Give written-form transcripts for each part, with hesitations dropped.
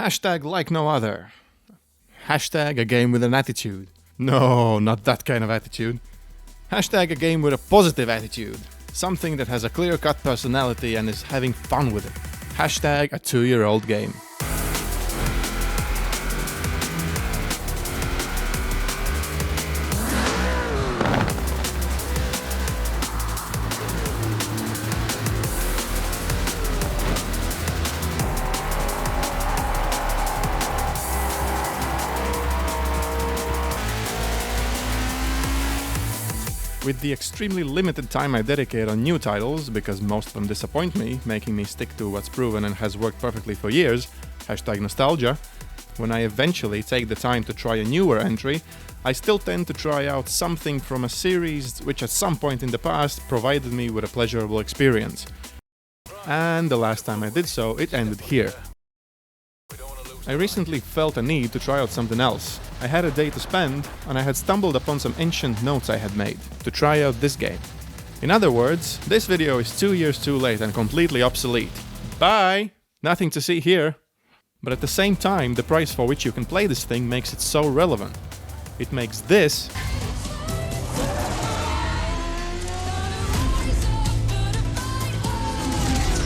Hashtag like no other. Hashtag a game with an attitude. No, not that kind of attitude. Hashtag a game with a positive attitude. Something that has a clear-cut personality and is having fun with it. Hashtag a 2-year-old game. With the extremely limited time I dedicate on new titles, because most of them disappoint me, making me stick to what's proven and has worked perfectly for years, hashtag nostalgia, when I eventually take the time to try a newer entry, I still tend to try out something from a series which at some point in the past provided me with a pleasurable experience. And the last time I did so, it ended here. I recently felt a need to try out something else. I had a day to spend, and I had stumbled upon some ancient notes I had made to try out this game. In other words, this video is 2 years too late and completely obsolete. Bye! Nothing to see here. But at the same time, the price for which you can play this thing makes it so relevant. It makes this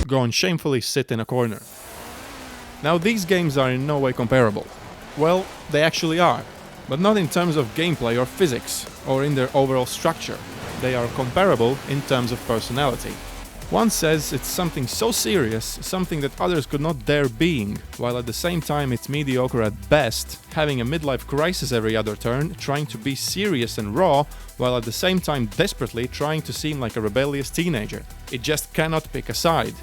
go and shamefully sit in a corner. Now, these games are in no way comparable. Well, they actually are, but not in terms of gameplay or physics, or in their overall structure. They are comparable in terms of personality. One says it's something so serious, something that others could not dare being, while at the same time it's mediocre at best, having a midlife crisis every other turn, trying to be serious and raw, while at the same time desperately trying to seem like a rebellious teenager. It just cannot pick a side.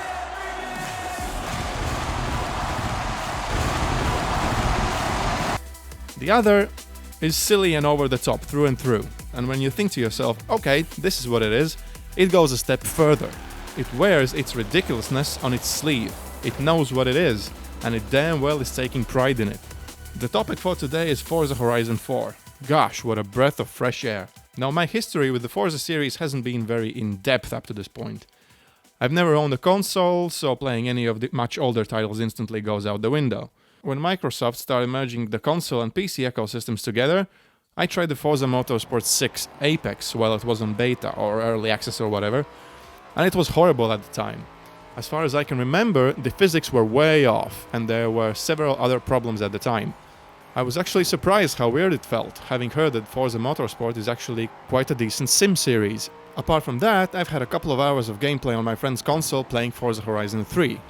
The other is silly and over the top through and through, and when you think to yourself, okay, this is what it is, it goes a step further. It wears its ridiculousness on its sleeve, it knows what it is, and it damn well is taking pride in it. The topic for today is Forza Horizon 4. Gosh, what a breath of fresh air. Now, my history with the Forza series hasn't been very in-depth up to this point. I've never owned a console, so playing any of the much older titles instantly goes out the window. When Microsoft started merging the console and PC ecosystems together, I tried the Forza Motorsport 6 Apex while it was on beta or early access or whatever, and it was horrible at the time. As far as I can remember, the physics were way off, and there were several other problems at the time. I was actually surprised how weird it felt, having heard that Forza Motorsport is actually quite a decent sim series. Apart from that, I've had a couple of hours of gameplay on my friend's console playing Forza Horizon 3.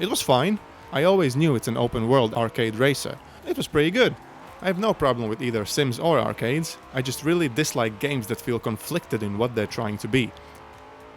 It was fine. I always knew it's an open-world arcade racer. It was pretty good. I have no problem with either sims or arcades, I just really dislike games that feel conflicted in what they're trying to be.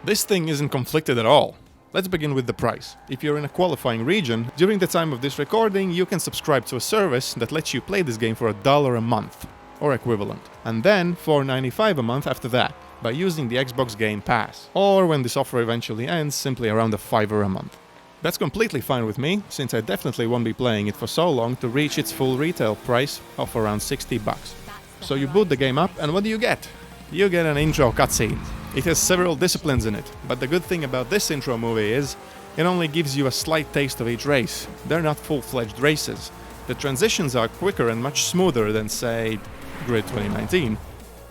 This thing isn't conflicted at all. Let's begin with the price. If you're in a qualifying region, during the time of this recording, you can subscribe to a service that lets you play this game for $1 a month, or equivalent, and then $4.95 a month after that, by using the Xbox Game Pass, or when this offer eventually ends, simply around $5 a month. That's completely fine with me, since I definitely won't be playing it for so long to reach its full retail price of around $60. So you boot the game up, and what do you get? You get an intro cutscene. It has several disciplines in it, but the good thing about this intro movie is it only gives you a slight taste of each race. They're not full-fledged races. The transitions are quicker and much smoother than, say, Grid 2019,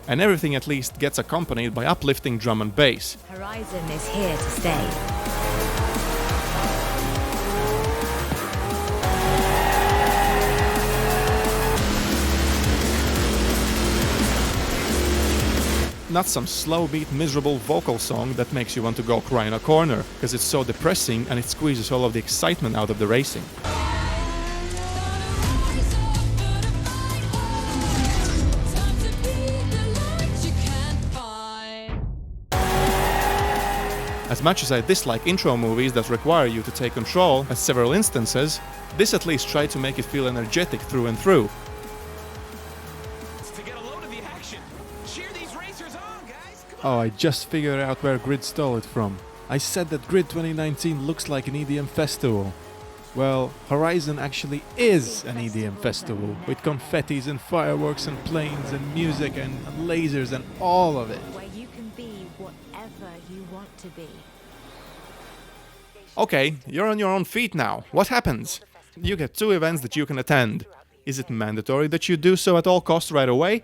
and everything at least gets accompanied by uplifting drum and bass. Horizon is here to stay. Not some slow-beat, miserable vocal song that makes you want to go cry in a corner, because it's so depressing and it squeezes all of the excitement out of the racing. As much as I dislike intro movies that require you to take control at several instances, this at least tried to make it feel energetic through and through. Oh, I just figured out where Grid stole it from. I said that Grid 2019 looks like an EDM festival. Well, Horizon actually is an EDM festival, with confettis and fireworks and planes and music and lasers and all of it. Where you can be whatever you want to be. Okay, you're on your own feet now. What happens? You get 2 events that you can attend. Is it mandatory that you do so at all costs right away?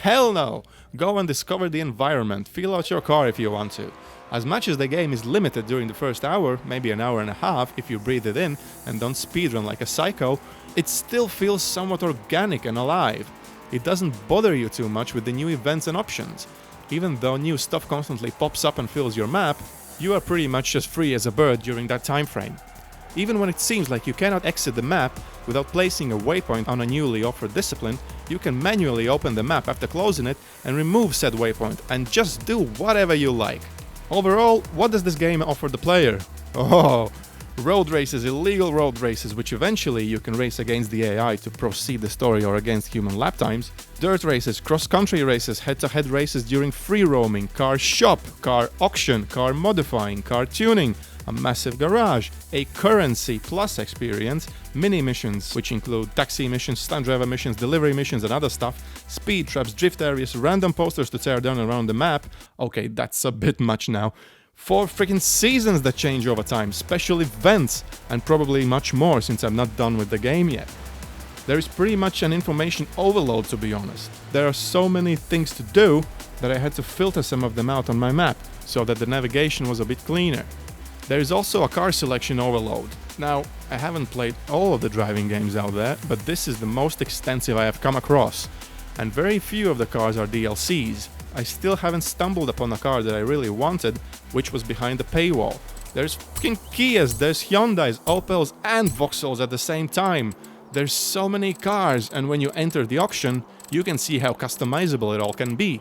Hell no! Go and discover the environment, feel out your car if you want to. As much as the game is limited during the first hour, maybe an hour and a half if you breathe it in and don't speedrun like a psycho, it still feels somewhat organic and alive. It doesn't bother you too much with the new events and options. Even though new stuff constantly pops up and fills your map, you are pretty much as free as a bird during that time frame. Even when it seems like you cannot exit the map without placing a waypoint on a newly offered discipline, you can manually open the map after closing it and remove said waypoint and just do whatever you like. Overall, what does this game offer the player? Oh, road races, illegal road races, which eventually you can race against the AI to proceed the story or against human lap times, dirt races, cross-country races, head-to-head races during free roaming, car shop, car auction, car modifying, car tuning, a massive garage, a currency plus experience, mini missions, which include taxi missions, stunt driver missions, delivery missions and other stuff, speed traps, drift areas, random posters to tear down around the map. Okay, that's a bit much now. 4 freaking seasons that change over time, special events, and probably much more since I'm not done with the game yet. There is pretty much an information overload, to be honest. There are so many things to do that I had to filter some of them out on my map, so that the navigation was a bit cleaner. There is also a car selection overload. Now, I haven't played all of the driving games out there, but this is the most extensive I have come across. And very few of the cars are DLCs. I still haven't stumbled upon a car that I really wanted, which was behind the paywall. There's fucking Kias, there's Hyundais, Opels and Vauxhalls at the same time. There's so many cars, and when you enter the auction, you can see how customizable it all can be.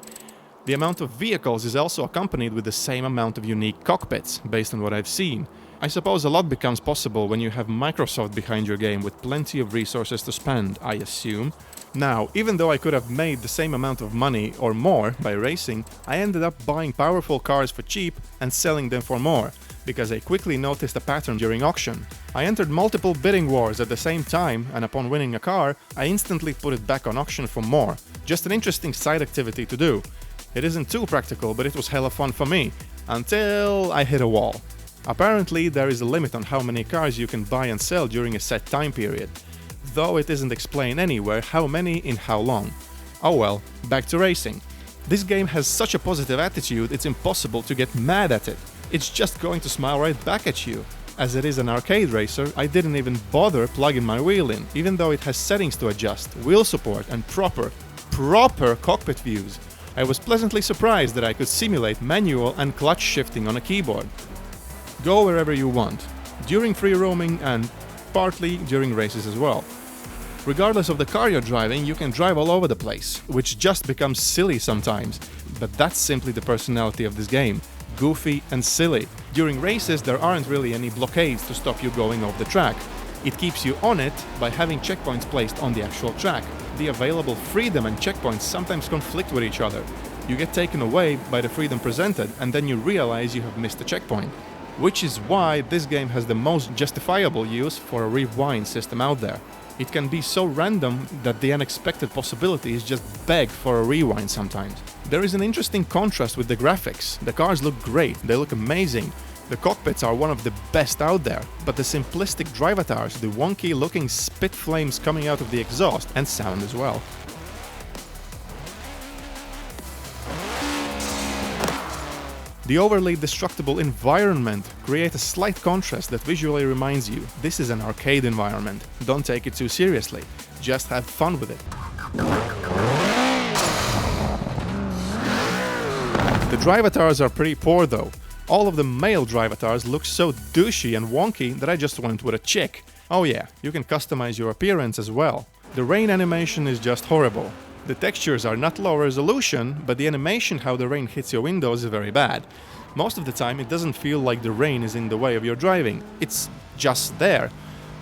The amount of vehicles is also accompanied with the same amount of unique cockpits, based on what I've seen. I suppose a lot becomes possible when you have Microsoft behind your game with plenty of resources to spend, I assume. Now, even though I could have made the same amount of money or more by racing, I ended up buying powerful cars for cheap and selling them for more, because I quickly noticed a pattern during auction. I entered multiple bidding wars at the same time, and upon winning a car, I instantly put it back on auction for more. Just an interesting side activity to do. It isn't too practical, but it was hella fun for me, until I hit a wall. Apparently, there is a limit on how many cars you can buy and sell during a set time period, though it isn't explained anywhere how many in how long. Oh well, back to racing. This game has such a positive attitude, it's impossible to get mad at it. It's just going to smile right back at you. As it is an arcade racer, I didn't even bother plugging my wheel in, even though it has settings to adjust, wheel support and proper cockpit views. I was pleasantly surprised that I could simulate manual and clutch shifting on a keyboard. Go wherever you want, during free roaming and partly during races as well. Regardless of the car you're driving, you can drive all over the place, which just becomes silly sometimes, but that's simply the personality of this game. Goofy and silly. During races there aren't really any blockades to stop you going off the track. It keeps you on it by having checkpoints placed on the actual track. The available freedom and checkpoints sometimes conflict with each other. You get taken away by the freedom presented and then you realize you have missed a checkpoint. Which is why this game has the most justifiable use for a rewind system out there. It can be so random that the unexpected possibilities just beg for a rewind sometimes. There is an interesting contrast with the graphics. The cars look great, they look amazing. The cockpits are one of the best out there, but the simplistic drive avatars, the wonky looking spit flames coming out of the exhaust, and sound as well. The overly destructible environment creates a slight contrast that visually reminds you this is an arcade environment. Don't take it too seriously, just have fun with it. The drive avatars are pretty poor though. All of the male drive avatars look so douchey and wonky that I just went with a chick. Oh yeah, you can customize your appearance as well. The rain animation is just horrible. The textures are not low resolution, but the animation how the rain hits your windows is very bad. Most of the time it doesn't feel like the rain is in the way of your driving, it's just there.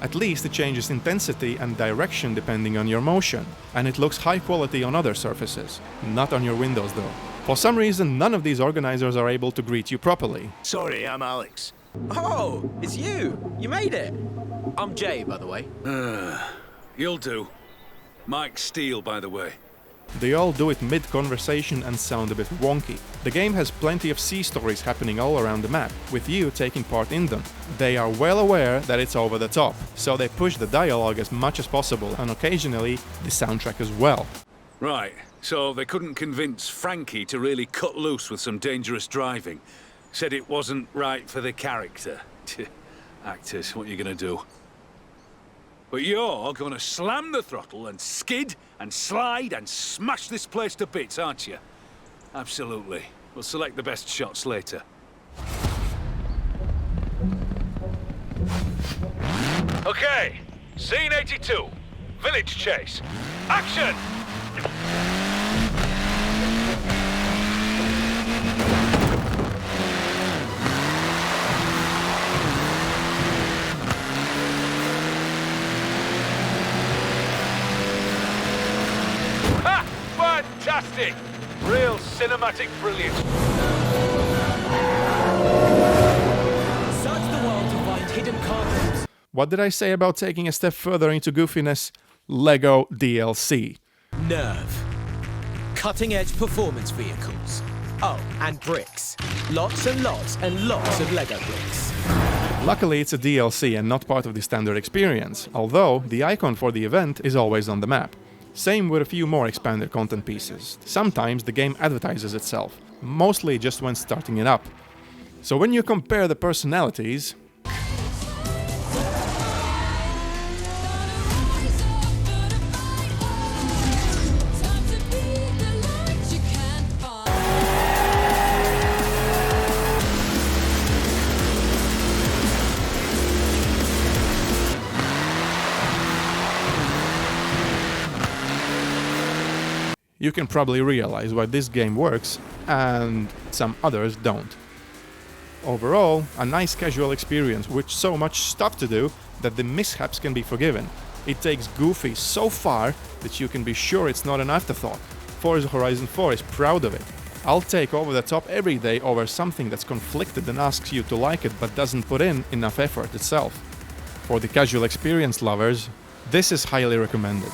At least it changes intensity and direction depending on your motion, and it looks high quality on other surfaces, not on your windows though. For some reason none of these organizers are able to greet you properly. Sorry, I'm Alex. Oh, it's you! You made it! I'm Jay, by the way. You'll do. Mike Steele, by the way. They all do it mid-conversation and sound a bit wonky. The game has plenty of sea stories happening all around the map, with you taking part in them. They are well aware that it's over the top, so they push the dialogue as much as possible, and occasionally the soundtrack as well. Right, so they couldn't convince Frankie to really cut loose with some dangerous driving. Said it wasn't right for the character. Actors, what are you gonna do? But you're gonna slam the throttle and skid and slide and smash this place to bits, aren't you? Absolutely. We'll select the best shots later. Okay, scene 82. Village chase. Action! Ha! Fantastic! Real cinematic brilliance. Search the world to find hidden cargoes. What did I say about taking a step further into goofiness? Lego DLC. Nerve. Cutting-edge performance vehicles. Oh, and bricks. Lots and lots and lots of Lego bricks. Luckily, it's a DLC and not part of the standard experience, although the icon for the event is always on the map. Same with a few more expanded content pieces. Sometimes the game advertises itself, mostly just when starting it up. So when you compare the personalities, you can probably realize why this game works and some others don't. Overall, a nice casual experience with so much stuff to do that the mishaps can be forgiven. It takes Goofy so far that you can be sure it's not an afterthought. Forza Horizon 4 is proud of it. I'll take over the top every day over something that's conflicted and asks you to like it but doesn't put in enough effort itself. For the casual experience lovers, this is highly recommended.